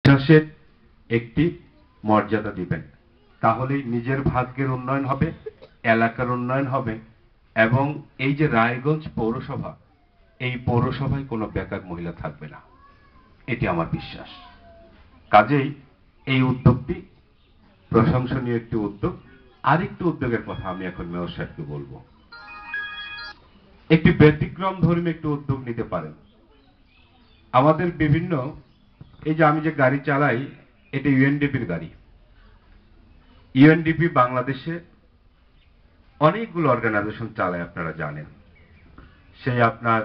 বিশ্বাসের একটি মর্যাদা দিবেন, তাহলেই নিজের ভাগ্যের উন্নয়ন হবে, এলাকার উন্নয়ন হবে। এবং এই যে রায়গঞ্জ পৌরসভা, এই পৌরসভায় কোনো বেকার মহিলা থাকবে না, এটি আমার বিশ্বাস। কাজেই এই উদ্যোগটি প্রশংসনীয় একটি উদ্যোগ। আরেকটি উদ্যোগের কথা আমি এখন মেয়র সাহেবকে বলবো। একটি ব্যতিক্রম ধর্মী একটি উদ্যোগ নিতে পারেন। আমাদের বিভিন্ন, এই যে আমি যে গাড়ি চালাই, এটা ইউএনডিপির গাড়ি। ইউএনডিপি বাংলাদেশে অনেকগুলো অর্গানাইজেশন চালায়, আপনারা জানেন। সেই আপনার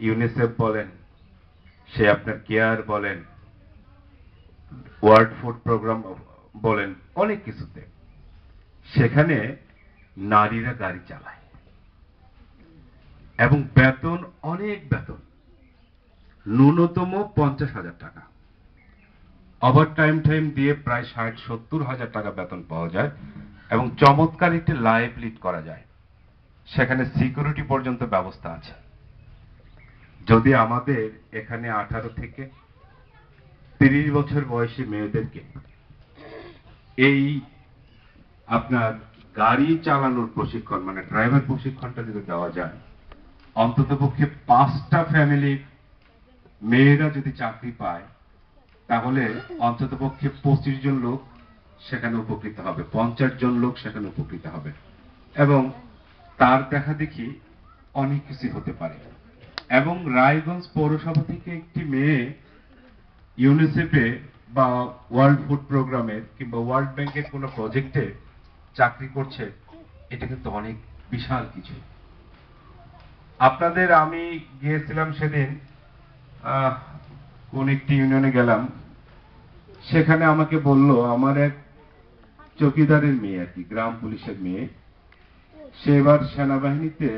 ইউনিসেফ বলেন, সে আপনার কেয়ার বলেন, ওয়ার্ল্ড ফুড প্রোগ্রাম বলেন, অনেক কিছুতে সেখানে নারীরা গাড়ি চালায় এবং বেতন, অনেক বেতন, ন্যূনতম 50,000 টাকা, ওভার টাইম দিয়ে প্রায় 60-70 হাজার টাকা বেতন পাওয়া যায় এবং চমৎকার একটি লাইফ লিড করা যায়। সেখানে সিকিউরিটি পর্যন্ত ব্যবস্থা আছে। যদি আমাদের এখানে 18 থেকে 30 বছর বয়সী মেয়েদেরকে এই আপনার গাড়ি চালানোর প্রশিক্ষণ, মানে ড্রাইভার প্রশিক্ষণটা যদি দেওয়া যায়, অন্ততপক্ষে 5টা ফ্যামিলির মেয়েরা যদি চাকরি পায়, তাহলে অন্ততপক্ষে 25 জন লোক সেখানে উপকৃত হবে, 50 জন লোক সেখানে উপকৃত হবে এবং তার দেখা দেখি অনেক কিছু হতে পারে। এবং রায়গঞ্জ পৌরসভা থেকে একটি মেয়ে ইউনিসেফে বা ওয়ার্ল্ড ফুড প্রোগ্রামের কিংবা ওয়ার্ল্ড ব্যাংকের কোনো প্রজেক্টে চাকরি করছে, এটা কিন্তু অনেক বিশাল কিছু। আপনাদের, আমি গিয়েছিলাম সেদিন কোন একটি ইউনিয়নে গেলাম, সেখানে আমাকে বলল আমার এক চৌকিদারের মেয়ে, আর কি গ্রাম পুলিশের মেয়ে, সে এবার সেনাবাহিনীতে